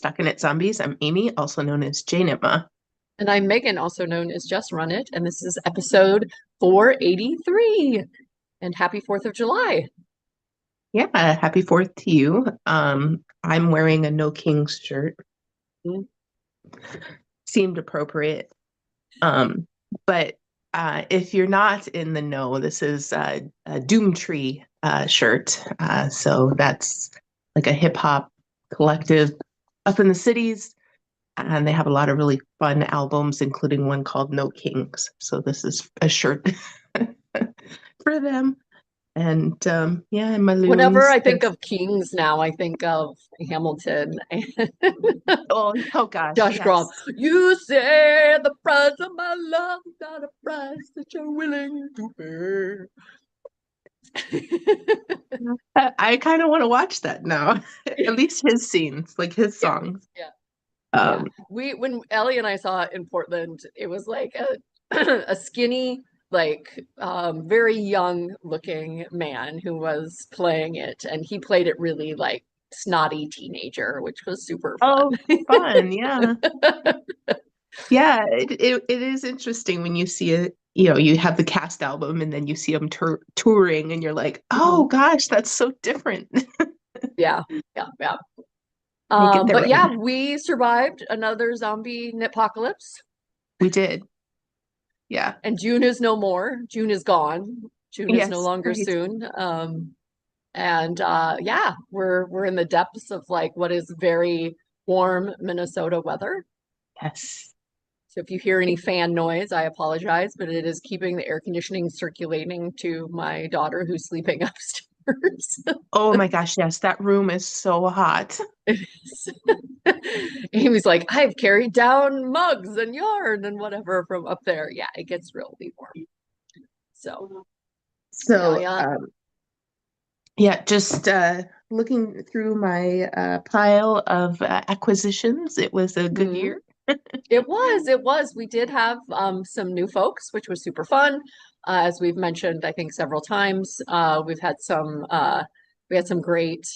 StockinetteZombies. I'm Amy, also known as Janitma. And I'm Megan, also known as Just Run It, and this is episode 483. And happy 4th of July. Yeah, happy 4th to you. I'm wearing a No Kings shirt. Mm. Seemed appropriate. Um, but if you're not in the know, this is a Doomtree shirt. So that's like a hip hop collective up in the cities, and they have a lot of really fun albums, including one called No Kings. So this is a shirt for them. And yeah, and my Whenever loons. I think of Kings now, I think of Hamilton and Oh gosh, Josh Groban. yes. You say the price of my love is not a price that you're willing to pay. I kind of want to watch that now. At least his scenes, like his Yeah, songs. yeah, yeah. Um, When Ellie and I saw it in Portland, it was like a a skinny, like very young looking man who was playing it, and he played it really like snotty teenager, which was super fun. oh, fun, yeah. Yeah, it is interesting when you see it, you have the cast album and then you see them touring and you're like, Mhm. oh gosh, that's so different. Yeah, yeah, yeah. They get their But yeah, own. we survived another zombie apocalypse, We did. Yeah. and June is no more. June is gone. June is no Yes, longer right. soon. And yeah, we're in the depths of like what is very warm Minnesota weather. Yes. So if you hear any fan noise, I apologize, but it is keeping the air conditioning circulating to my daughter who's sleeping upstairs. Oh my gosh, yes, that room is so hot. Amy's like, I've carried down mugs and yarn and whatever from up there. Yeah, it gets really warm. So yeah, So, yeah. yeah, just looking through my pile of acquisitions, it was a good Mhm. year. It was. We did have some new folks, which was super fun. As we've mentioned, I think several times, we had some great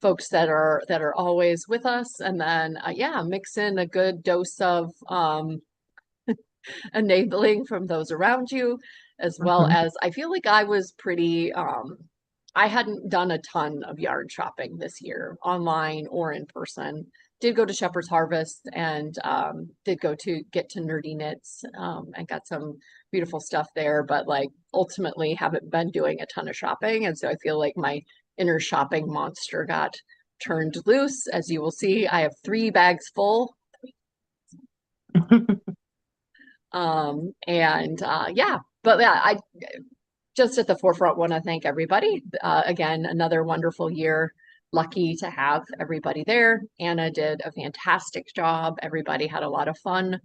folks that are always with us, and then yeah, mix in a good dose of enabling from those around you, as well Mhm. as I feel like I was pretty I hadn't done a ton of yard shopping this year, online or in person. Did go to Shepherd's Harvest and did go to get to Nerdy Knits and got some beautiful stuff there, but like ultimately haven't been doing a ton of shopping. And so I feel like my inner shopping monster got turned loose. As you will see, I have 3 bags full. And yeah, but yeah, I just at the forefront want to thank everybody. Again, another wonderful year. Lucky to have everybody there. Anna did a fantastic job. Everybody had a lot of fun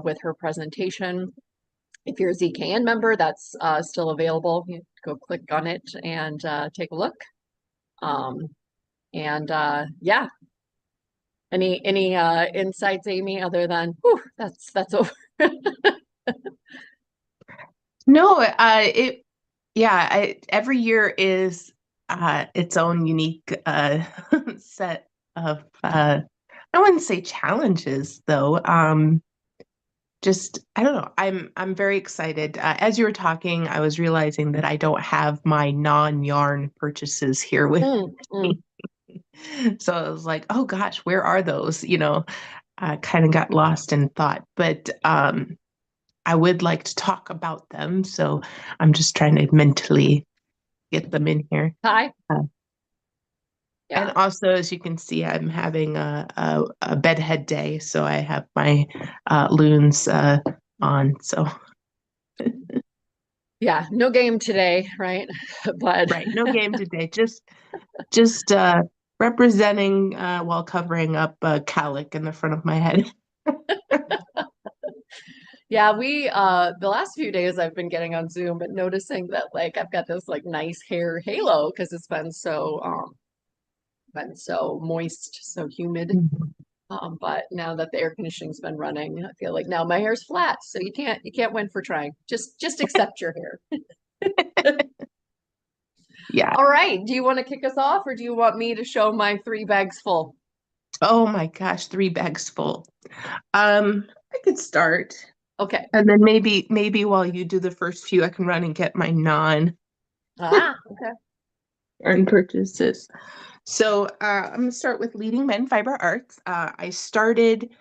with her presentation. If you're a ZKN member, that's still available. You go click on it and take a look. Um, and yeah, any insights, Amy, other than whew, that's over. No, yeah, every year is its own unique set of I wouldn't say challenges though. Just I don't know. I'm very excited. As you were talking, I was realizing that I don't have my non-yarn purchases here with Mm, mm. me. So I was like, oh gosh, where are those? I kind of got lost in thought, but I would like to talk about them. So I'm just trying to mentally get them in here. Hi. Uh, and Yeah. also, as you can see, I'm having a bedhead day, so I have my loons on. So Yeah, no game today, right? But right, no game today. Just representing while covering up cowlick in the front of my head. yeah, we the last few days I've been getting on Zoom and noticing that like I've got this like nice hair halo because it's been so moist, so humid. But now that the air conditioning's been running, I feel like now my hair's flat, so you can't win for trying. Just accept your hair. Yeah. All right. Do you want to kick us off or do you want me to show my 3 bags full? Oh my gosh, 3 bags full. I could start, Okay. and then maybe while you do the first few, I can run and get my Okay. non-yarn purchases. So I'm gonna start with Leading Men Fiber Arts. I started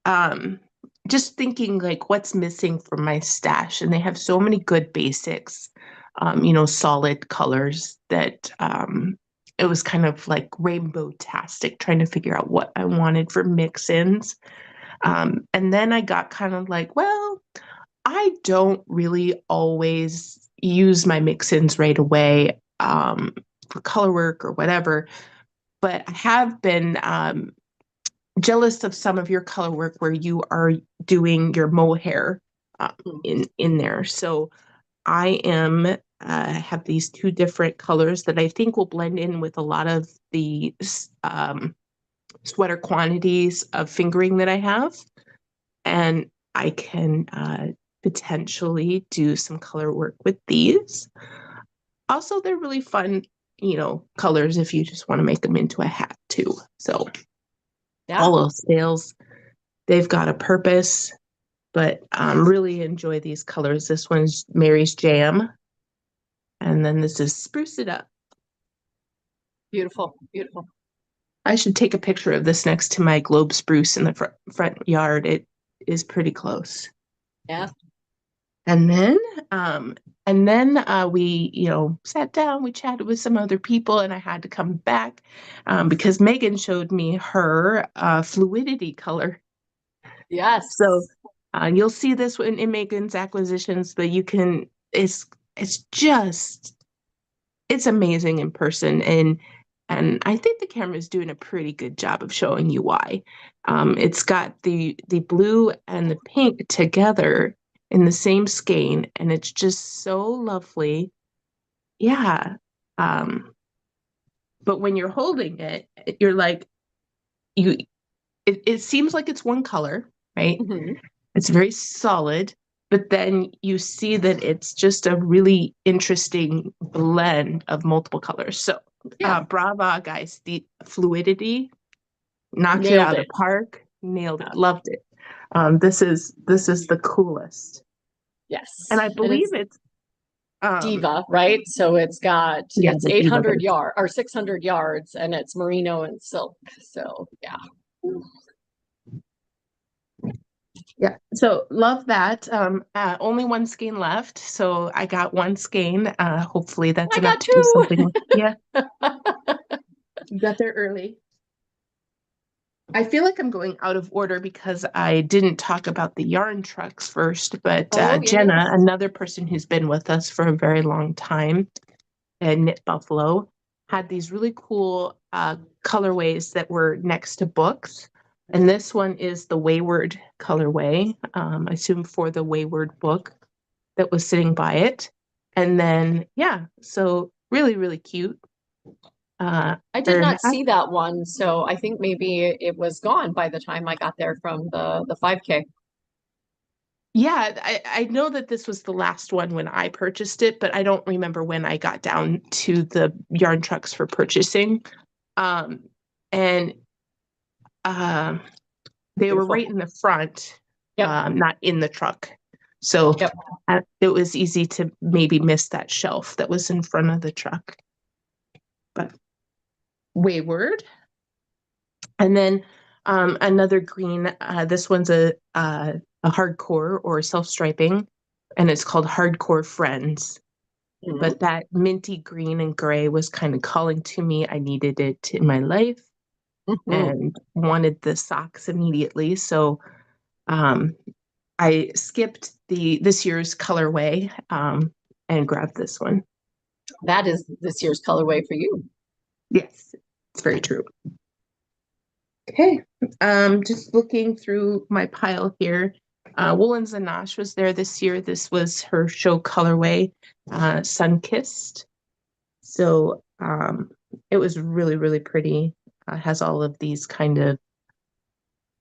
um, just thinking like what's missing from my stash, and they have so many good basics, solid colors that it was kind of like rainbow-tastic trying to figure out what I wanted for mix-ins. And then I got kind of like, well, I don't really always use my mix-ins right away for color work or whatever, but I have been jealous of some of your color work where you are doing your mohair in there. So I am have these two different colors that I think will blend in with a lot of the sweater quantities of fingering that I have, and I can potentially do some color work with these. Also, they're really fun, colors if you just want to make them into a hat too. So Yeah. all those sales, they've got a purpose, but really enjoy these colors. This one's Mary's Jam, and then this is Spruce It Up. Beautiful. Beautiful. I should take a picture of this next to my globe spruce in the front yard. It is pretty close. Yeah. And then, we, sat down, we chatted with some other people, and I had to come back because Megan showed me her fluidity color. So Yes. you'll see this in Megan's acquisitions, but it's just, it's amazing in person. And I think the camera is doing a pretty good job of showing you why. It's got the blue and the pink together in the same skein, and it's just so lovely. Yeah. Um, but when you're holding it, you're like, you it seems like it's one color, right? Hmm. It's very solid, but then you see that it's just a really interesting blend of multiple colors. So, Yeah. brava, guys. The fluidity knocked it Nailed out of it. the park. Nailed Yeah. it. Loved it. This is the coolest, and Yes. I And believe it's it's um Diva, right? So yeah, it's the diva 800 version. yard or 600 yards and it's merino and silk. So yeah. Yeah, so love that. Only one skein left, so I got one skein. Hopefully that's I enough got to do something two. with. Yeah, you got there early. I feel like I'm going out of order because I didn't talk about the yarn trucks first, but Oh, yeah, yeah. Jenna, another person who's been with us for a very long time at Knit Buffalo, had these really cool colorways that were next to books. And this one is the Wayward colorway, I assume for the Wayward book that was sitting by it. And then, yeah, so really, really cute. I did Or not see that one, so I think maybe it was gone by the time I got there from the 5K. Yeah, I know that this was the last one when I purchased it, but I don't remember when I got down to the yarn trucks for purchasing. And they were Beautiful. right in the front, Yep. not in the truck. So Yep. it was easy to maybe miss that shelf that was in front of the truck. But Wayward. And then another green, this one's a hardcore or self-striping, and it's called Hardcore Friends. Mhm. But that minty green and gray was kind of calling to me. I needed it in my life Mhm. and wanted the socks immediately. So um, I skipped this year's colorway and grabbed this one. That is this year's colorway for you. Yes, it's very true. Okay, just looking through my pile here. Woolens and Nosh was there this year. This was her show colorway, Sun-Kissed. So it was really, really pretty. Has all of these kind of,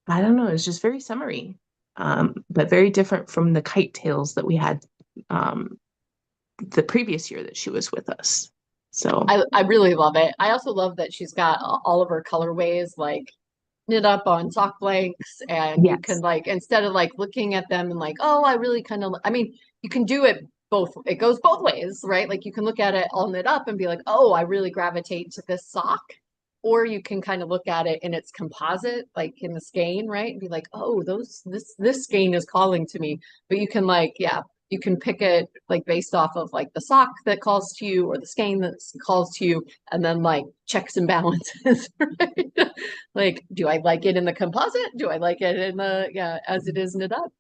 I don't know, it's just very summery, but very different from the kite tails that we had the previous year that she was with us. So I really love it. I also love that she's got all of her colorways like knit up on sock blanks, and you can Yes. like, instead of like looking at them and like, oh, I really kind of, I mean, you can do it both, it goes both ways, right? Like you can look at it all knit up and be like, oh, I really gravitate to this sock. Or you can kind of look at it in its composite, like in the skein, right? And be like, oh, this skein is calling to me. But you can like, yeah, you can pick it like based off of like the sock that calls to you or the skein that calls to you, and then like checks and balances, right? Like, do I like it in the composite? Do I like it in the, yeah, as it is knit up?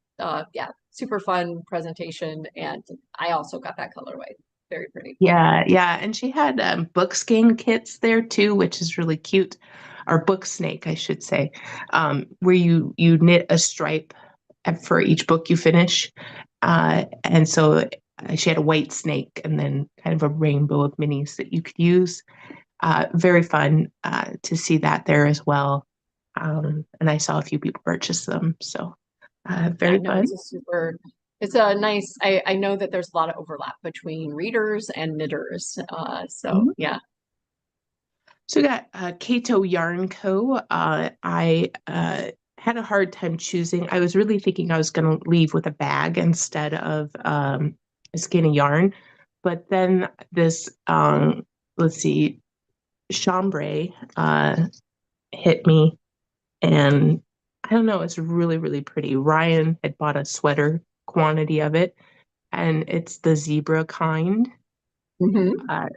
Yeah, super fun presentation. And I also got that colorway. Very pretty. Yeah, yeah. And she had book skein kits there too, which is really cute. Or book snake, I should say, where you knit a stripe for each book you finish. And so she had a white snake and then kind of a rainbow of minis that you could use. Very fun to see that there as well. And I saw a few people purchase them. So Yeah, very no, fun. it's a nice, I know that there's a lot of overlap between readers and knitters. So Mhm. yeah. So we got Cato Yarn Co. I had a hard time choosing. I was really thinking I was going to leave with a bag instead of a skein of yarn. But then this, let's see, chambray hit me. And I don't know, it's really, really pretty. Ryan had bought a sweater quantity of it, and it's the zebra kind. Mhm. Uh,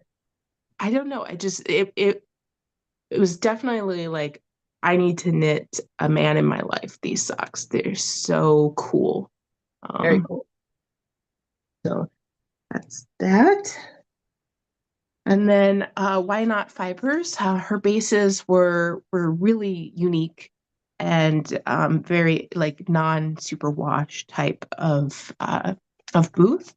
I don't know. It was definitely like I need to knit a man in my life. These socks, they're so cool. Very Um, cool. so that's that. And then why not fibers? Her bases were really unique and very like non-superwash type of booth.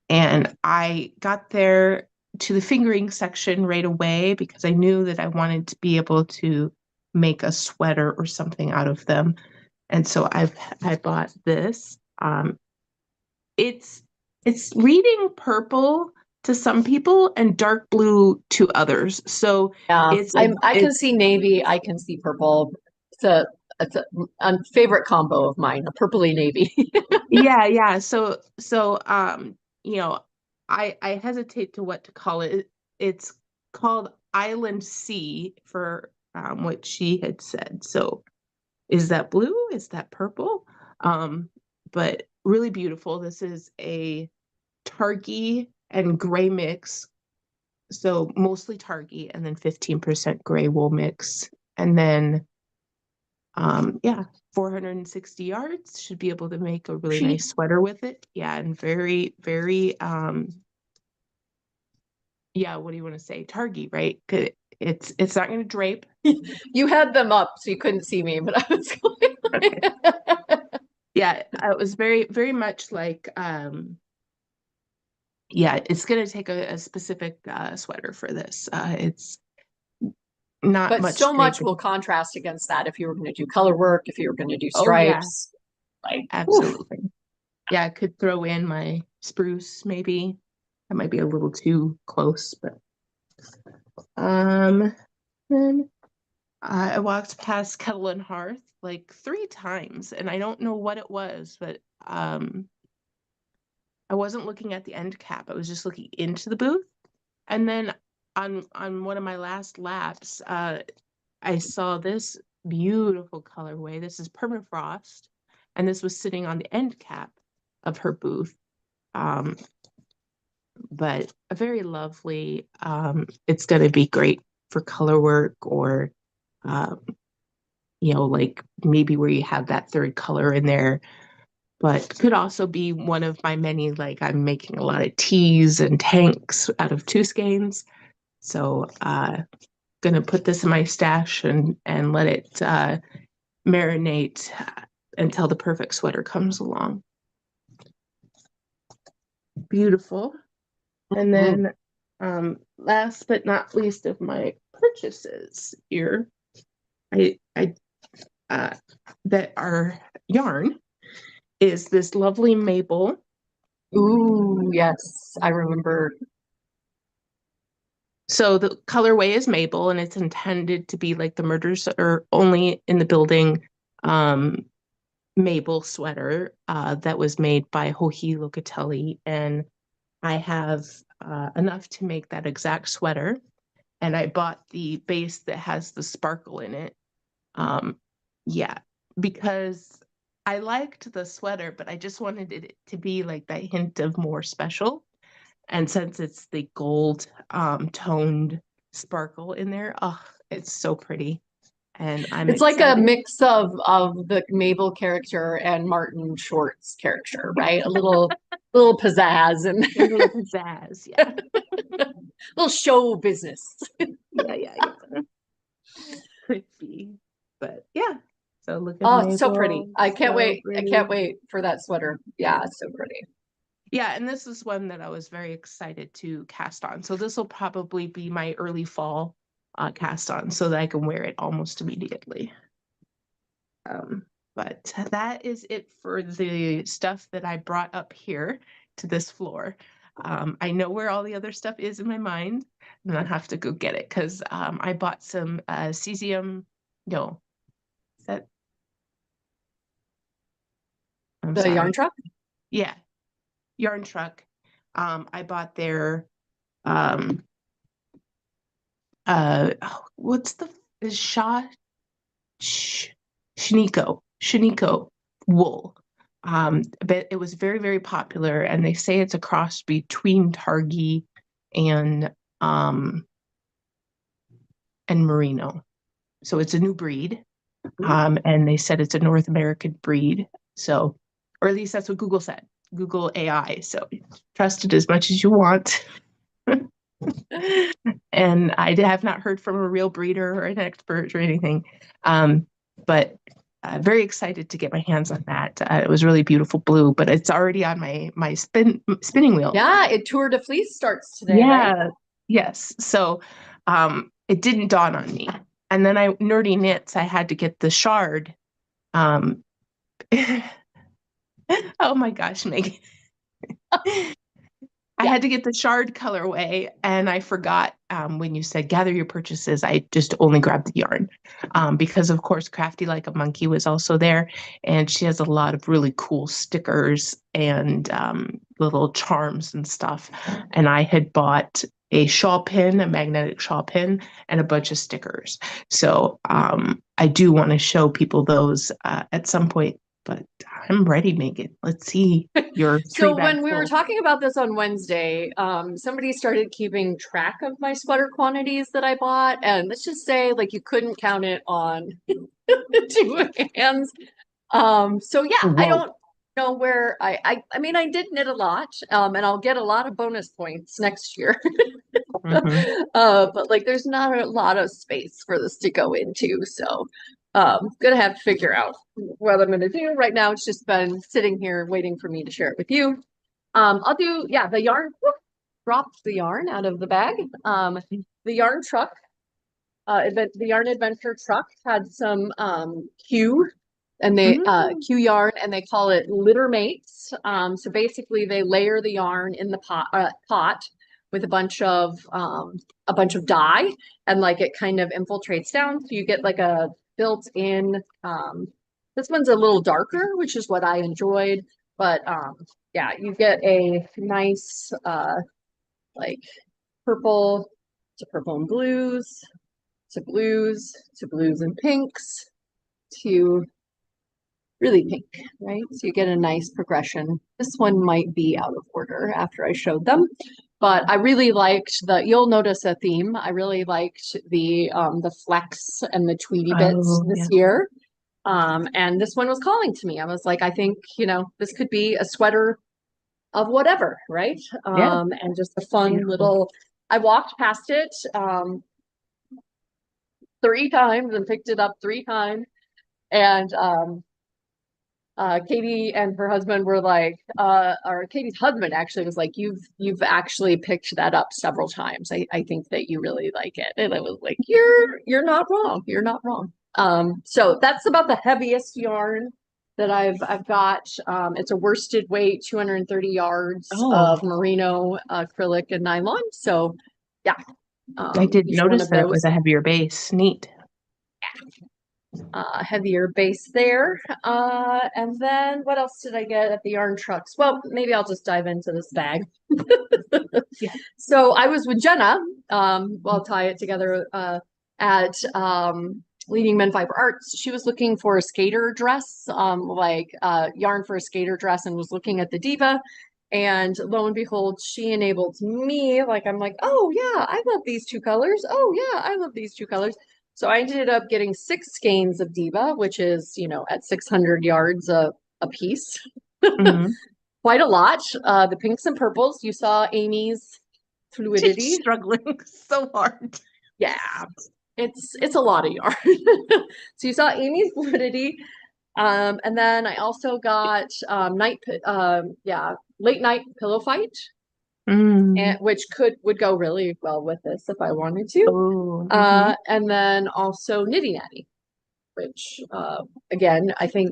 And I got there to the fingering section right away because I knew that I wanted to be able to make a sweater or something out of them. And so I bought this. It's it's reading purple to some people and dark blue to others. So Yeah, it's I can it's see navy, I can see purple. It's a it's a favorite combo of mine, a purpley navy. yeah, yeah. So you know, I hesitate to what to call it. It's called Island Sea for what she had said. So is that blue? Is that purple? But really beautiful. This is a targy and gray mix. So mostly targy and then 15% gray wool mix. And then yeah, 460 yards should be able to make a really She nice sweater with it. Yeah, and very, very yeah, what do you want to say? Targy, right? 'Cause it's not gonna drape. You had them up so you couldn't see me, but I was going Okay. like Yeah, it was very, very much like yeah, it's gonna take a specific sweater for this. It's not but much so much draping. will contrast against that if you were going to do color work, if you were going to do Oh yeah, stripes. Like, oof. absolutely. Yeah, I could throw in my spruce maybe. That might be a little too close, but then I walked past Kettle and Hearth like 3 times, and I don't know what it was, but I wasn't looking at the end cap. I was just looking into the booth, and then on one of my last laps, I saw this beautiful colorway. This is permafrost, and this was sitting on the end cap of her booth. Um, but a very lovely. It's going to be great for color work or, um, like maybe where you have that third color in there. But could also be one of my many, like I'm making a lot of tees and tanks out of two skeins. So gonna put this in my stash and let it marinate until the perfect sweater comes along. Beautiful. And Mhm. then last but not least of my purchases here, I that are yarn is this lovely maple. Ooh, yes, I remember. So the colorway is maple, and it's intended to be like the murders are only in the building um, maple sweater that was made by Joji Locatelli. And I have enough to make that exact sweater. And I bought the base that has the sparkle in it. Um, yeah, because I liked the sweater, but I just wanted it to be like that hint of more special. And since it's the gold toned sparkle in there, oh, it's so pretty. And I'm It's like a excited. mix of the Mabel character and Martin Short's character, right? A little pizzazz and A little pizzazz. Yeah. little show business. Yeah, yeah, yeah. Could be. But yeah. So look at Oh, it's so pretty. maple. I can't So wait. I can't pretty. wait for that sweater. Yeah, it's so pretty. Yeah, and this is one that I was very excited to cast on. So this will probably be my early fall cast on so that I can wear it almost immediately. But that is it for the stuff that I brought up here to this floor. I know where all the other stuff is in my mind, and I have to go get it because I bought some cesium. No, is that? I'm The yarn sorry. truck? Yeah, yarn truck. I bought their um what's the sh, Shiniko wool. But it was very, very popular, and they say it's a cross between Targi and um and Merino. So it's a new breed. And they said it's a North American breed. So, or at least that's what Google said. Google AI. So trust it as much as you want. And I have not heard from a real breeder or an expert or anything. But very excited to get my hands on that. It was really beautiful blue, but it's already on my spinning wheel. Yeah, it Tour de Fleece starts today, right? Yeah, yes. So it didn't dawn on me. And then I nerdy knits, I had to get the shard. Um, oh my gosh, Megan. I Yeah. had to get the shard colorway, and I forgot when you said gather your purchases. I just only grabbed the yarn because, of course, Crafty Like a Monkey was also there, and she has a lot of really cool stickers and little charms and stuff. And I had bought a shawl pin, a magnetic shawl pin, and a bunch of stickers. So I do want to show people those at some point. But I'm ready, Megan. Let's see your three So bag when we were full. talking about this on Wednesday, somebody started keeping track of my sweater quantities that I bought, and let's just say like you couldn't count it on two hands. So yeah, I Whoa. don't know where I mean I did knit a lot, and I'll get a lot of bonus points next year. Hmm. But like there's not a lot of space for this to go into, so gonna have to figure out what I'm gonna do. Right now, it's just been sitting here waiting for me to share it with you. I'll do, yeah, the yarn, whoop, dropped the yarn out of the bag. The yarn truck, the yarn adventure truck had some Q and they Mm. Q yarn and they call it litter mates. So basically they layer the yarn in the pot with a bunch of dye and like it kind of infiltrates down. So you get like a built-in this one's a little darker, which is what I enjoyed. But yeah, you get a nice like purple to purple and blues to blues and pinks to really pink, right? So you get a nice progression. This one might be out of order after I showed them, but I really liked you'll notice a theme. I really liked the flex and the tweedy bits Oh, this yeah. year. And this one was calling to me. I was like, I think, this could be a sweater of whatever, right? Yeah. And just a fun Beautiful. little, I walked past it three times and picked it up three times. And Katie and her husband were like, or Katie's husband actually was like, you've actually picked that up several times. I think that you really like it. And I was like, you're not wrong. You're not wrong. So that's about the heaviest yarn that I've got. It's a worsted weight, 230 yards Oh, of merino, acrylic, and nylon. So yeah. I did each one notice of that with those. a heavier base. Neat. Heavier base there. And then what else did I get at the yarn trucks? Well, maybe I'll just dive into this bag. Yeah. So I was with Jenna, I'll tie it together, at Leading Men Fiber Arts. She was looking for a skater dress, yarn for a skater dress, and was looking at the Diva. And lo and behold, she enabled me. I'm like, oh yeah, I love these two colors. Oh yeah, I love these two colors. So I ended up getting 6 skeins of Diva, which is, at 600 yards a piece. Mhm. Quite a lot. The pinks and purples. You saw Amy's fluidity. Struggling so hard. Yeah, it's a lot of yarn. So you saw Amy's fluidity. And then I also got late night pillow fight, Mm. and which would go really well with this if I wanted to. Oh, mhm. And then also Nitty Natty, which again, I think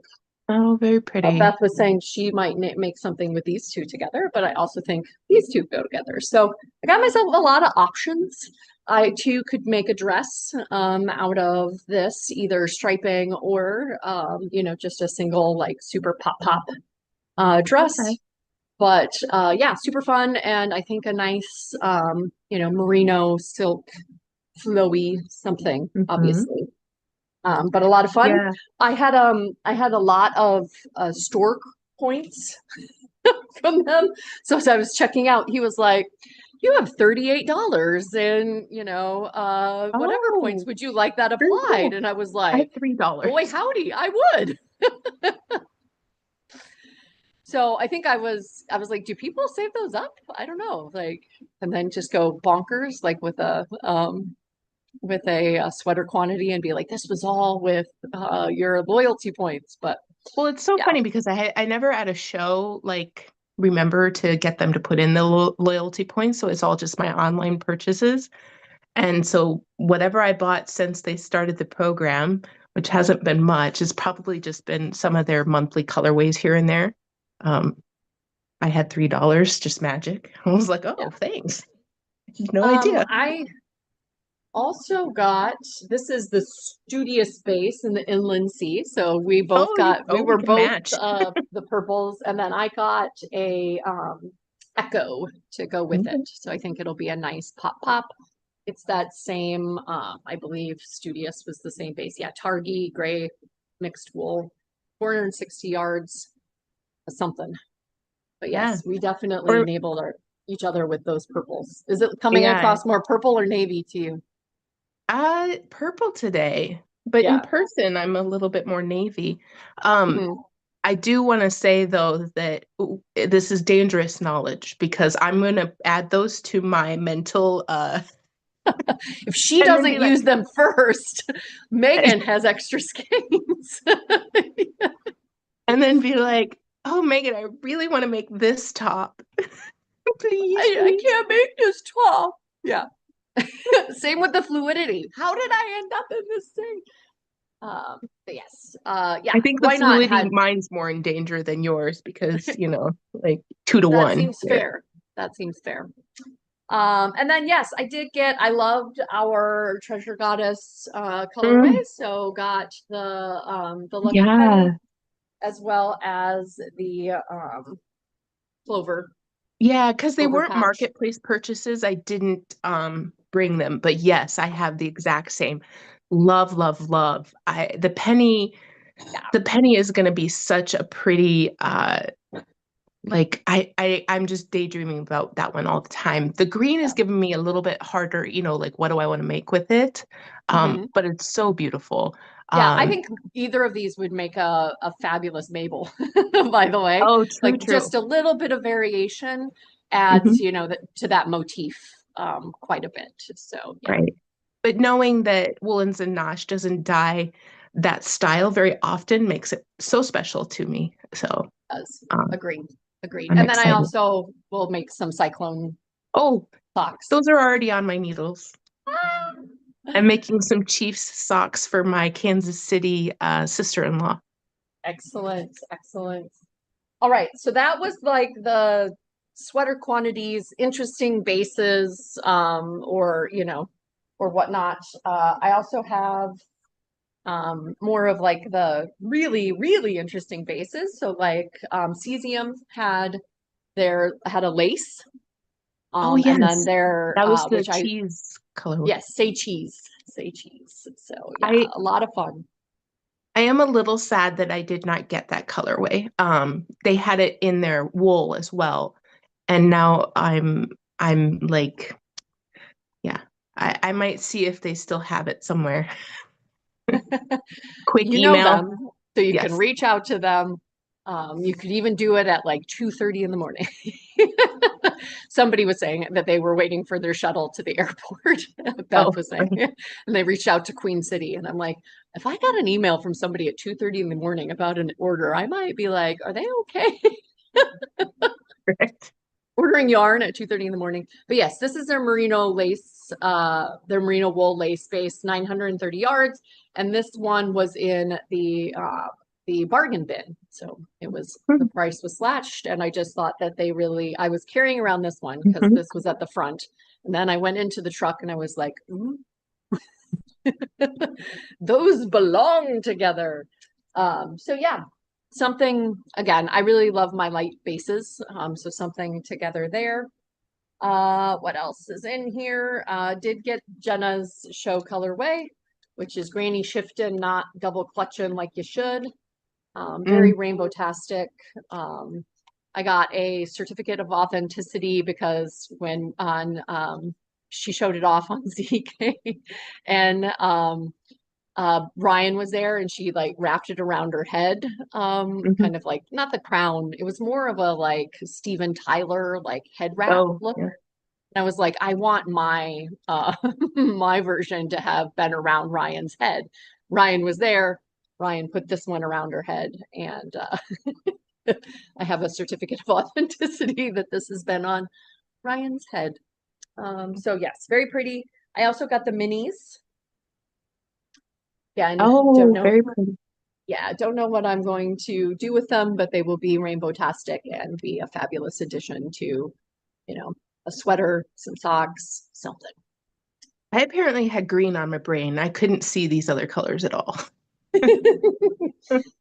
Oh, very pretty. Beth was saying she might make something with these two together, but I also think these two go together. So I got myself a lot of options. I too could make a dress out of this, either striping or just a single super pop dress. Okay. But yeah, super fun, and I think a nice merino silk flowy something, Mhm. obviously. But a lot of fun. Yeah. I had a lot of store points from them. So as I was checking out, he was like, "You have $38 in, whatever points. Oh, Would you like that very applied?" cool. And I was I have like, "Boy, $3. howdy, I would." So I think I was like, "Do people save those up? I don't know." And then just go bonkers with a sweater quantity and be like, "This was all with your loyalty points." But Well, it's so yeah. funny because I never at a show remember to get them to put in the loyalty points, so it's all just my online purchases. And so whatever I bought since they started the program, which hasn't been much, has probably just been some of their monthly colorways here and there. Um, I had $3, just magic. I was like, Yeah. oh, thanks. No idea. I also got, this is the Studious Space in the Inland Sea. So we We were can both match. the purples, and then I got a Echo to go with it. Okay. So I think it'll be a nice pop. It's that same, I believe Studious was the same base. Yeah, Targi, gray, mixed wool, 460 yards, something. But Yeah. yes, we definitely Or enabled each other with those purples. Is it coming yeah. across more purple or navy to you? Purple today, but in Yeah. person I'm a little bit more navy. Um, Mhm. I do want to say though that this is dangerous knowledge because I'm going to add those to my mental If she and then doesn't be like use them first, Megan has extra skeins. and then be like, "Oh, Megan, I really want to make this top. Please, I please." can't make this top. Yeah. Same with the fluidity. How did I end up in this thing? But yes. Yeah. I think the Why not fluidity have mine's more in danger than yours because, like 2 to that 1 seems here. fair. That seems fair. And then yes, I loved our Treasure Goddess colorway. Mm, So got the Lucky Penny yeah. as well as the clover Yeah, because they clover weren't patch. marketplace purchases. I didn't bring them, but yes, I have the exact same. Love, love, love. Yeah. The penny is going to be such a pretty I'm just daydreaming about that one all the time. The green is Yeah. giving me a little bit harder, like what do I want to make with it? Mhm. But it's so beautiful. Yeah, I Um, think either of these would make a fabulous Mabel, by the way. oh, true, Like true. just a little bit of variation adds, Hmm. to that motif quite a bit. So yeah, Right. But knowing that Woolens and Nosh doesn't dye that style very often makes it so special to me. So does. um, Agreed. Agreed. I'm And then I excited. also will make some cyclone Oh, socks. those are already on my needles. Ah. I'm making some Chiefs socks for my Kansas City sister-in-law. Excellent. Excellent. All right. So that was like the sweater quantities, interesting bases, or or whatnot. I also have more of like the really, really interesting bases. So like Cesium had a lace, Oh and then yes, their that was the which I cheese color. yes, say cheese. So yeah, I a lot of fun. I am a little sad that I did not get that colorway. They had it in their wool as well, and now I'm like, yeah, I might see if they still have it somewhere. Quick You know email. them, so you can Yes. reach out to them. You could even do it at like 2:30 in the morning. Somebody was saying that they were waiting for their shuttle to the airport. Beth Oh, was saying, and they reached out to Queen City, and I'm like, if I got an email from somebody at 2:30 in the morning about an order, I might be like, are they okay? correct. Ordering yarn at 2:30 in the morning. But yes, this is their merino lace, their merino wool lace base, 930 yards. And this one was in the bargain bin. So the price was slashed. And I just thought that I was carrying around this one because Mhm. this was at the front. And then I went into the truck and I was like, ooh, those belong together. So yeah, something again, I really love my light bases. So something together there. What else is in here? Did get Jenna's show colorway, which is granny shifting, not double clutching like you should. Very Mm, rainbow-tastic. Um, I got a certificate of authenticity because when on she showed it off on ZK and Ryan was there and she like wrapped it around her head, mhm. kind of like not the crown. It was more of a like Steven Tyler like head wrap Oh, look. yeah. And I was like, I want my my version to have been around Ryan's head. Ryan was there. Ryan put this one around her head, and I have a certificate of authenticity that this has been on Ryan's head. So yes, very pretty. I also got the minis. Again, don't Oh, know. very pretty. Yeah, don't know what I'm going to do with them, but they will be rainbow-tastic and be a fabulous addition to, a sweater, some socks, something. I apparently had green on my brain. I couldn't see these other colors at all.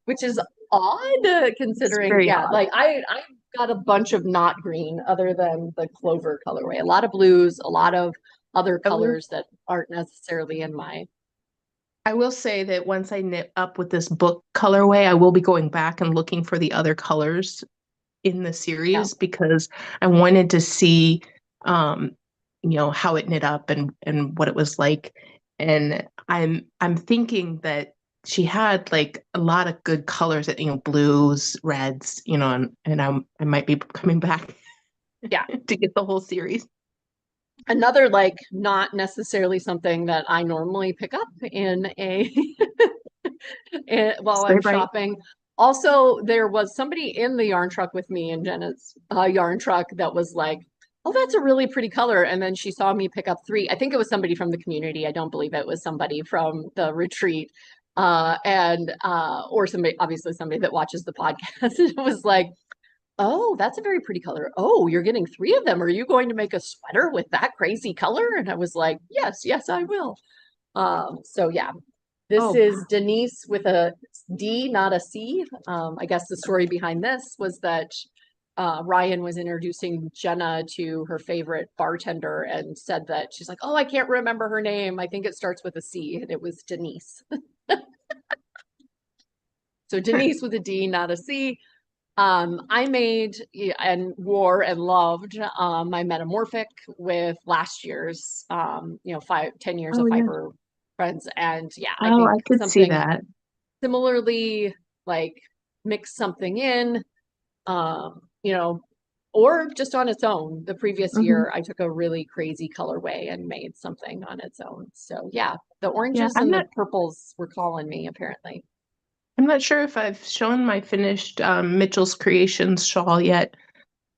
Which is odd It's considering, very yeah, odd. like I got a bunch of not green other than the clover colorway. A lot of blues, a lot of other I will, colors that aren't necessarily in my I will say that once I knit up with this book colorway, I will be going back and looking for the other colors in the yeah. series because I wanted to see, um, how it knit up and what it was like. And I'm thinking that she had like a lot of good colors that, blues, reds, and I might be coming back Yeah. to get the whole series. Another like not necessarily something that I normally pick up in a while Stay I'm bright. shopping. Also, there was somebody in the yarn truck with me in Jenna's yarn truck that was like, "Oh, that's a really pretty color." And then she saw me pick up three. I think it was somebody from the community. I don't believe it was somebody from the retreat, and or somebody, obviously somebody that watches the podcast. It was like, "Oh, that's a very pretty color. Oh, you're getting three of them. Are you going to make a sweater with that crazy color?" And I was like, "Yes, yes, I will." So yeah, this Oh, is Denise with a D, not a C. I guess the story behind this was that Ryan was introducing Jenna to her favorite bartender and said that she's like, "Oh, I can't remember her name. I think it starts with a C." And it was Denise. So Denise with a D, not a C. I made and wore and loved my metamorphic with last year's, 10 years oh of yeah. Fiber Friends. And yeah, I Oh, think I could see something that. similarly like mix something in, you know, or just on its own. The previous Hmm. year, I took a really crazy colorway and made something on its own. So yeah, the Yeah, oranges I'm and the not purples were calling me apparently. I'm not sure if I've shown my finished Mitchell's Creations shawl yet,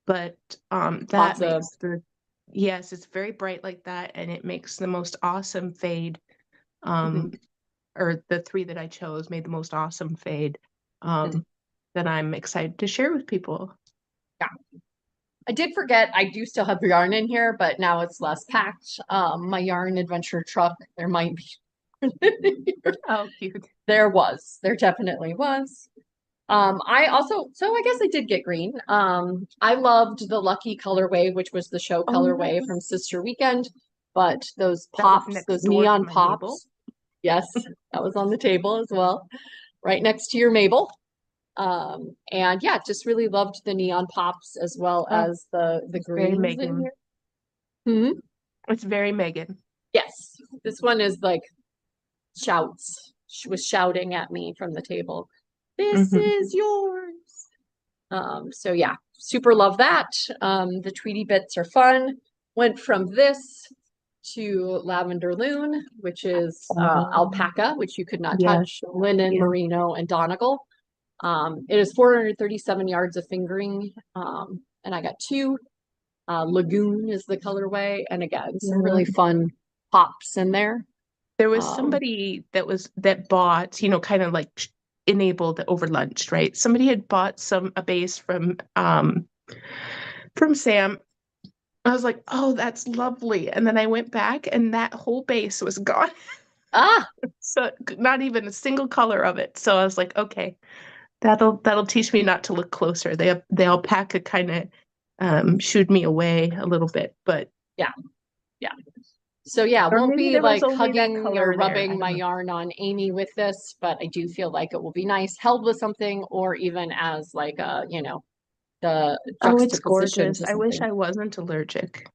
but that Lots of makes yes, it's very bright like that, and it makes the most awesome fade. mhm, Um, or the three that I chose made the most awesome fade mhm. that I'm excited to share with people. Yeah. I did forget, I do still have yarn in here, but now it's less packed. My yarn adventure truck, there might be. Oh, cute. There definitely was. I also, so I guess I did get green. I loved the Lucky colorway, which was the show Oh, colorway nice. from Sister Weekend, but those That was pops, next those door to neon my Mabel. pops, yes, that was on the table as well, right next to your Mabel. And yeah, just really loved the neon pops as well Oh, as the it's very greens in Megan. here. Hmm. It's very Megan. Yes, this one is like shouts. She was shouting at me from the table. This Hmm. is yours. So yeah, super love that. The Tweety bits are fun. Went from this to Lavender Loon, which is Oh, alpaca, which you could not yes, touch, linen, yes. merino, and donegal. It is 437 yards of fingering, and I got two. Lagoon is the colorway, and again, some Yeah. really fun pops in there. There was Um, somebody that bought, kind of like enabled over lunch, right? Somebody had bought a base from Sam. I was like, oh, that's lovely. And then I went back and that whole base was gone. ah, So not even a single color of it. So I was like, okay, that'll teach me not to look closer. The alpaca kind of shooed me away a little bit, but yeah, yeah. So yeah, or won't maybe be there was like only that hugging or color there. I rubbing don't my know. yarn on Amy with this, but I do feel like it will be nice held with something or even as like a, the Oh, it's juxtaposition gorgeous. to I wish something. I wasn't allergic.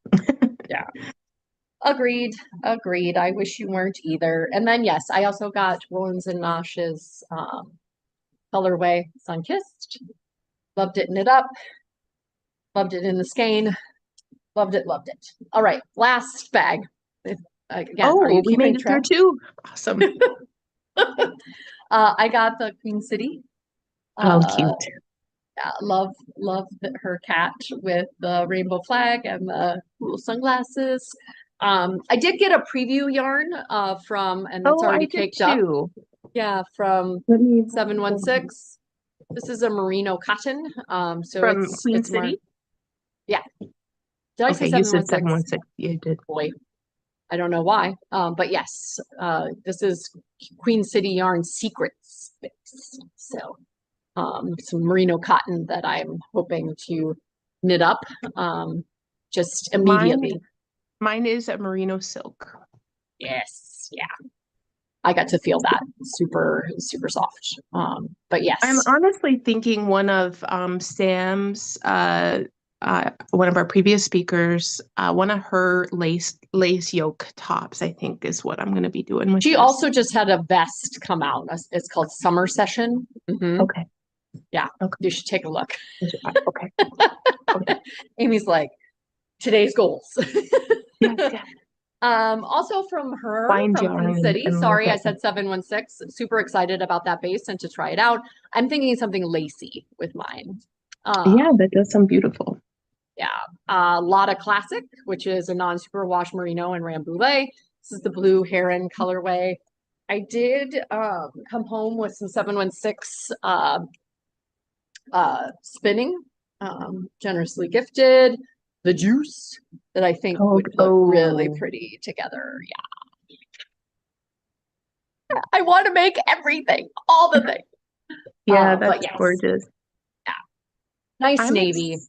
Yeah, agreed, agreed. I wish you weren't either. And then yes, I also got Woolens and Nosh's colorway Sunkissed. Loved it in it up, loved it in the skein, loved it, loved it. All right, last bag. Again, are Oh, you we made keeping it through track? too. Awesome. I got the Queen City. Oh, Uh, cute. yeah, her cat with the rainbow flag and the cool sunglasses. I did get a preview yarn from, and it's Oh, I already did caked up. too. Yeah, from Let me 716. This is a merino cotton. So from Queen it's more, City. yeah. Did I say Okay, you said 716? 716. Yeah, you did. Boy, I don't know why. But yes, this is Queen City Yarn Secrets Fix. So some merino cotton that I'm hoping to knit up just Mine immediately. mine is a merino silk. Yes, yeah. I got to feel that super, super soft. But I'm yes. honestly thinking one of Sam's one of our previous speakers, one of her lace yoke tops, I think is what I'm gonna be doing with She this. also just had a vest come out. It's called Summer Session. Okay. Yeah, Okay. you should take a look. Okay. Okay. Amy's like, today's goals. Yes, yes. Also from her, Find from Queen yarn City. and look Sorry, I at said 716. Super excited about that base and to try it out. I'm thinking something lacy with mine. yeah, Um, that does sound beautiful. yeah. Lotta Classic, which is a non-superwash merino and rambouillet. This is the blue heron colorway. I did come home with some 716 spinning, generously gifted. The juice that I think Oh, would look really oh, pretty together. I want to make everything, all the things. yeah, But that's yes, gorgeous. yeah, nice I'm navy. ex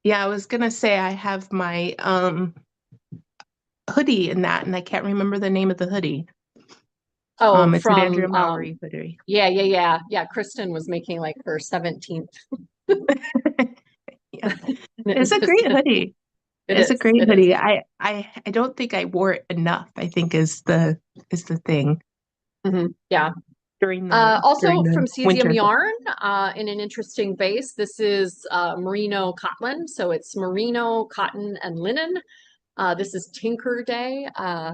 Yeah, I was gonna say I have my hoodie in that, and I can't remember the name of the hoodie. Oh, It's an from Andrea Mowry hoodie. yeah. Kristen was making like her 17th. Yeah, it's a great hoodie. It It's a is. great It is. hoodie. I don't think I wore it enough, I think is the thing Yeah. during the Also from Cesium winter. Yarn, in an interesting base. This is merino cotton, so it's merino, cotton, and linen. This is Tinker Day. Ooh,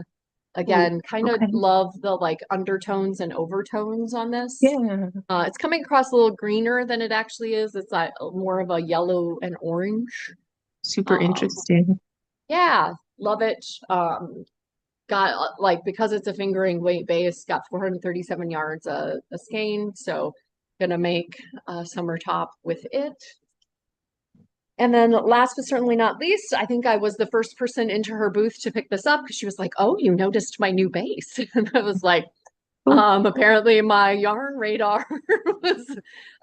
Again, kind of okay. love the like undertones and overtones on this. Yeah, It's coming across a little greener than it actually is. It's like more of a yellow and orange. super Um, interesting. yeah, love it. Got like because it's a fingering weight base, got 437 yards a skein, so gonna make a summer top with it. And then last but certainly not least, I think I was the first person into her booth to pick this up because she was like, "Oh, you noticed my new base." And I was like, Cool. apparently my yarn radar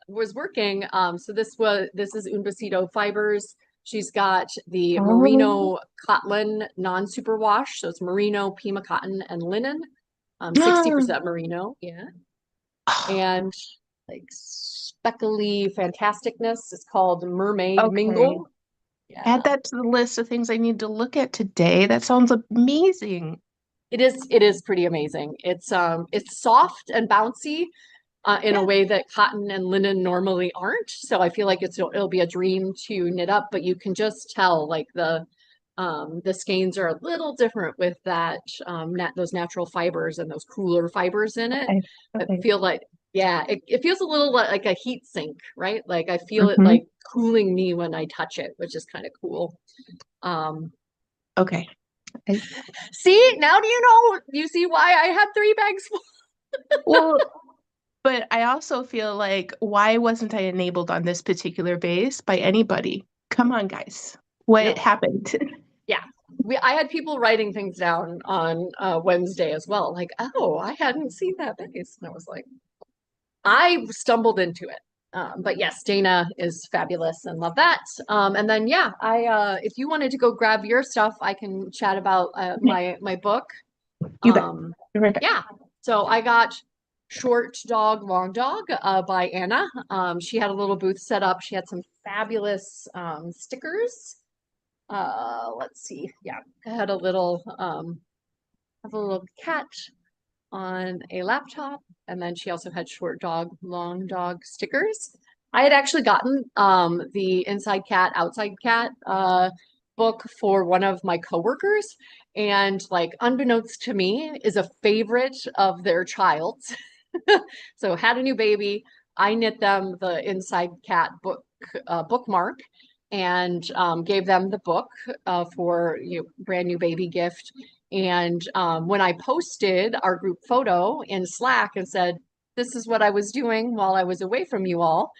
was working. So this is Unbasito Fibers. She's got the Oh. merino cotton non-superwash. So it's merino, Pima cotton, and linen. 60% merino, yeah. And like speckly fantasticness is called Mermaid Okay. Mingle. Add Yeah. that to the list of things I need to look at today. That sounds amazing. It is pretty amazing. It's soft and bouncy in a Yeah. way that cotton and linen normally aren't. So I feel like it'll be a dream to knit up, but you can just tell like the skeins are a little different with that those natural fibers and those cooler fibers in it. Okay. I Okay. feel like yeah, it feels a little like a heat sink, right? Like I feel it Hmm. like cooling me when I touch it, which is kind of cool. Um, Okay. I, See, now do you know? You see why I had 3 bags full? well, but I also feel like, why wasn't I enabled on this particular base by anybody? Come on, guys. What No, happened? yeah. I had people writing things down on Wednesday as well. Like, oh, I hadn't seen that base. And I was like, I stumbled into it. But yes, Dana is fabulous and love that. And then yeah, I if you wanted to go grab your stuff, I can chat about Okay. my book. You bet. Um, Be right back. yeah. So I got Short Dog, Long Dog by Anna. She had a little booth set up. She had some fabulous stickers. Let's see. Yeah, I had a little cat on a laptop, and then she also had Short Dog, Long Dog stickers. I had actually gotten the Inside Cat, Outside Cat book for one of my coworkers, and like unbeknownst to me, is a favorite of their child's. So had a new baby. I knit them the Inside Cat bookmark and gave them the book for brand new baby gift. And when I posted our group photo in Slack and said, "This is what I was doing while I was away from you all,"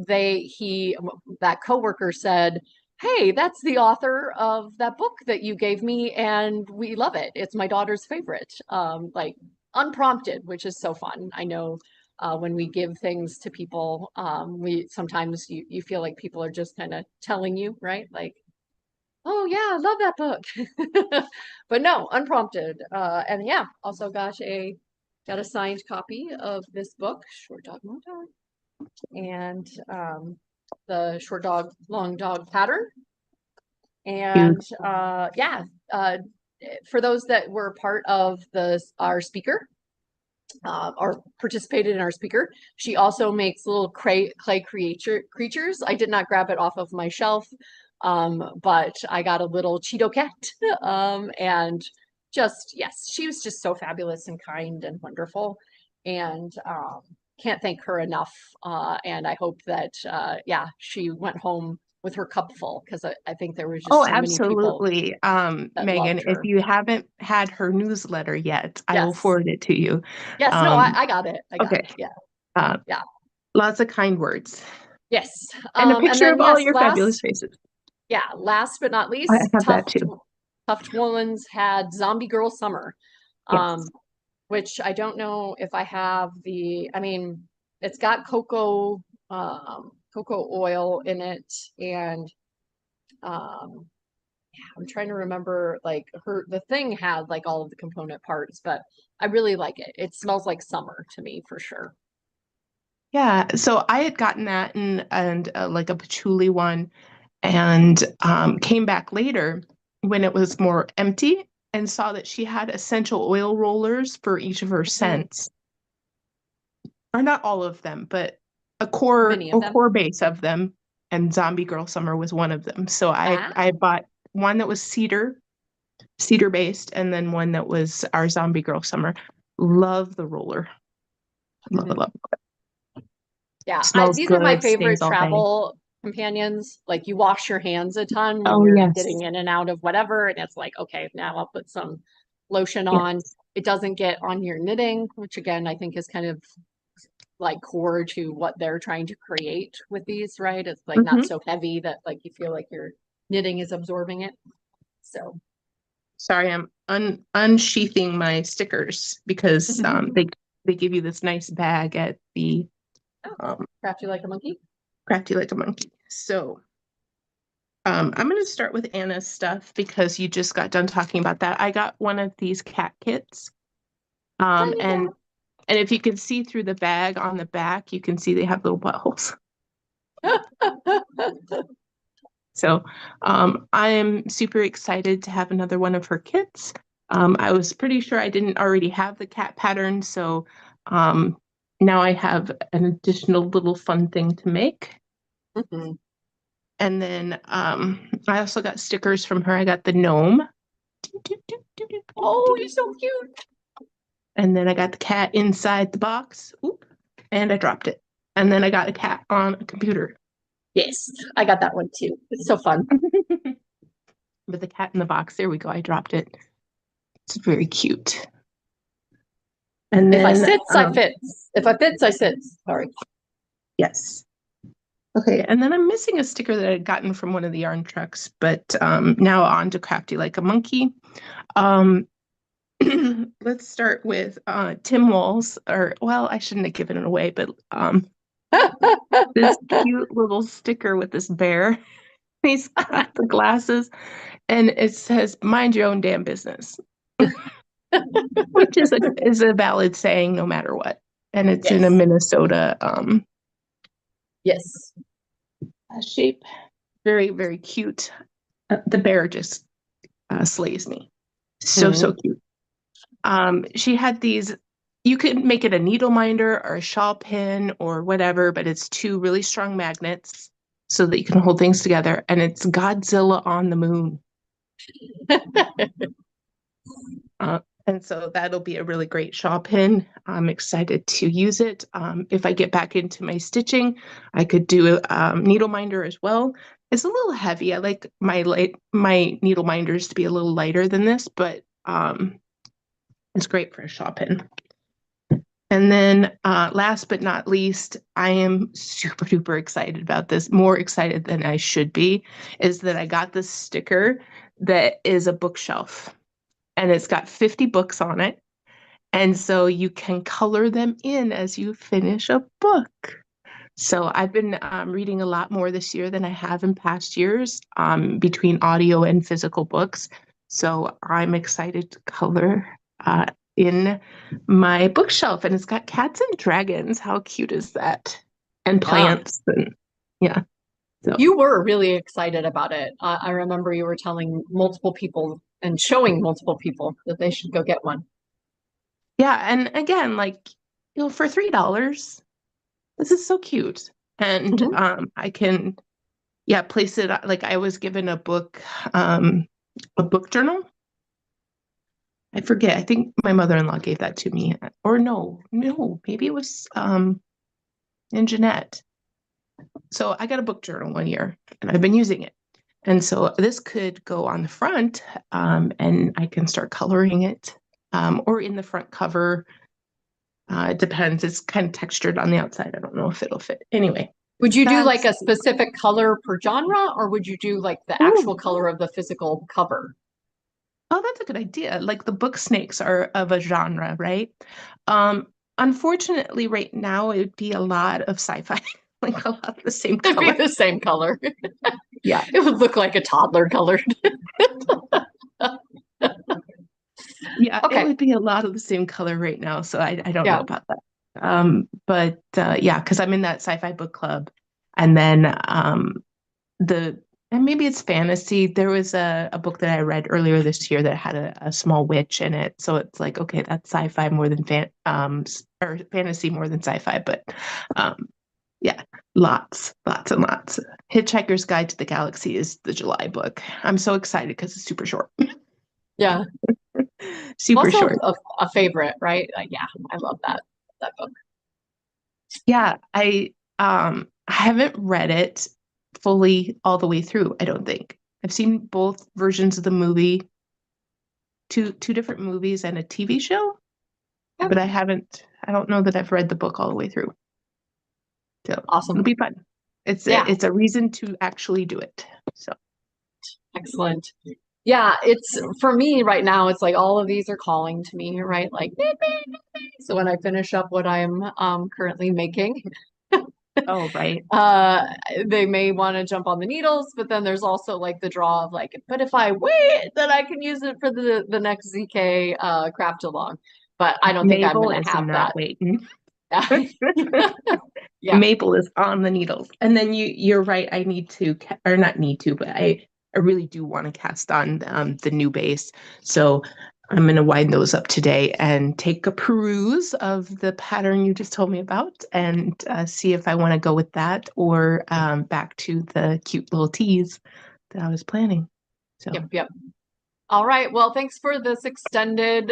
that coworker said, "Hey, that's the author of that book that you gave me, and we love it. It's my daughter's favorite." Like unprompted, which is so fun. I know when we give things to people, we sometimes you feel like people are just kind of telling you, right? Like, oh yeah, I love that book. But no, unprompted. And yeah, also got a signed copy of this book, Short Dog, Long Dog, and the Short Dog, Long Dog pattern. You. And yeah, for those that were part of our speaker, or participated in our speaker. She also makes little clay creatures. I did not grab it off of my shelf, but I got a little Cheeto cat. And just, yes, she was just so fabulous and kind and wonderful. And can't thank her enough. And I hope that, yeah, she went home with her cup full because I think there was Oh, just so many people absolutely. that Megan, loved if her. you haven't had her newsletter yet, I will Yes. forward it to you. Yes. No, Um, I got it. I got okay. it. Yeah. Uh, Yeah. Lots of kind words Yes. and a And picture then of all yes, your fabulous faces. last but not I least, have that too. Tuft Woolens had Zombie Girl Summer, um, Yes. which I don't know if I have I mean, it's got cocoa oil in it, and yeah, I'm trying to remember like the thing had like all of the component parts, but I really like it. It smells like summer to me for sure. Yeah. So I had gotten that and like a patchouli one, and came back later when it was more empty and saw that she had essential oil rollers for each of her Mhm. scents, or not all of them, but Many a of them. core base of them, and Zombie Girl Summer was one of them. So I Ah. bought one that was cedar based, and then one that was our Zombie Girl Summer. Love the roller. Love it, love it. Yeah, Smells these are my good, favorite stays all day. travel companions. Like you wash your hands a ton when Oh you're yes. getting in and out of whatever, and it's like, okay, now I'll put some lotion Yeah. on. It doesn't get on your knitting, which again I think is kind of like core to what they're trying to create with these, right? It's like not Mhm. so heavy that like you feel like your knitting is absorbing it. So Sorry, I'm unsheathing my stickers because they give you this nice bag at the oh, um, crafty like a monkey. Crafty Like a Monkey. So I'm going to start with Anna's stuff because you just got done talking about that. I got one of these cat kits. Tiny And if you can see through the bag on the back, you can see they have little buttholes. cat. So I am super excited to have another one of her kits. I was pretty sure I didn't already have the cat pattern, so now I have an additional little fun thing to make. Mhm. And then I also got stickers from her. I got the gnome. Oh, you're so cute. And then I got the cat inside the box. Oop, and I dropped it. And then I got a cat on a computer. Yes, I got that one too. It's so fun. But the cat in the box, there we go. I dropped it. It's very cute. And If I then, sits, I fits. If I fits, I sits. Sorry. yes. Okay, and then I'm missing a sticker that I had gotten from one of the yarn trucks, but now on to Crafty Like a Monkey. Um, let's start with Tim Walls, or well, I shouldn't have given it away, but this cute little sticker with this bear. He's got the glasses, and it says "Mind your own damn business," which is a valid saying no matter what. And it's in a Yes. Minnesota Yes. shape. Very, very cute. The bear just slays me. So, Mhm. so cute. She had these, you could make it a needle minder or a shawl pin or whatever, but it's two really strong magnets so that you can hold things together. And it's Godzilla on the moon. And so that'll be a really great shawl pin. I'm excited to use it. If I get back into my stitching, I could do a needle minder as well. It's a little heavy. I like my needle minders to be a little lighter than this, but it's great for a shawl pin. And then last but not least, I am super duper excited about this, more excited than I should be, is that I got this sticker that is a bookshelf and it's got 50 books on it. And so you can color them in as you finish a book. So I've been reading a lot more this year than I have in past years between audio and physical books. So I'm excited to color in my bookshelf. And it's got cats and dragons. How cute is that? And Yeah. plants. And yeah. So You were really excited about it. I remember you were telling multiple people and showing multiple people that they should go get one. yeah. And again, like, for $3, this is so cute. And Mhm. I can place it like I was given a book journal. I forget. I think my mother-in-law gave that to me. Or no, maybe it was in Jeanette. So I got a book journal one year and I've been using it. And so this could go on the front and I can start coloring it or in the front cover. It depends. It's kind of textured on the outside. I don't know if it'll fit. Anyway, Would you do like that's a specific color per genre, or would you do like the ooh, actual color of the physical cover? oh, that's a good idea. Like the book snakes are of a genre, right? Um, Unfortunately, right now it would be a lot of sci-fi, like a lot of the same It'd be color. the same color. Yeah, It would look like a toddler colored. yeah, it Okay. would be a lot of the same color right now. So I don't know Yeah. about that. But yeah, because I'm in that sci-fi book club, and then the and maybe it's fantasy. There was a book that I read earlier this year that had a small witch in it. So it's like, okay, that's sci-fi more than or fantasy more than sci-fi, but yeah, lots and lots. Hitchhiker's Guide to the Galaxy is the July book. I'm so excited because it's super short. Yeah. Super Also short. a favorite, right? Like, yeah, I love that book. Yeah, I haven't read it fully all the way through, I don't think. I've seen both versions of the movie, two different movies and a TV show, Yeah. but I don't know that I've read the book all the way through. So Awesome. it'll be fun. It's a reason to actually do it. So Excellent. Yeah, it's for me right now, it's like all of these are calling to me, right? Like, beep, beep, beep. So when I finish up what I'm currently making, oh right. uh they may want to jump on the needles, but then there's also like the draw of like, but if I wait, then I can use it for the next ZK craft along. But I don't think I'm Mabel gonna is have not that. waiting. Yeah. Maple is on the needles. And then you're right. I need to, or not need to, but I really do want to cast on the new base. So I'm going to wind those up today and take a peruse of the pattern you just told me about and see if I want to go with that or back to the cute little teas that I was planning. So Yep. All right. Well, thanks for this extended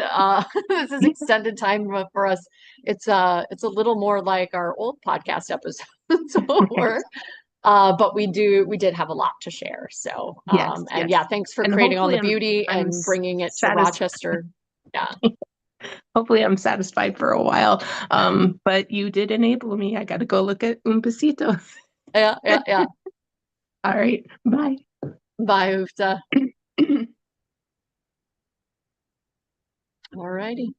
this is extended time for us. It's a little more like our old podcast episodes over. But we did have a lot to share. So yes, and yes. yeah, thanks for And creating all hopefully the beauty I'm and bringing it to satisfied. Rochester. Yeah. Hopefully I'm satisfied for a while. But you did enable me. I got to go look at Un Pasito. Yeah. All right. Bye. Bye, Ufta. All righty.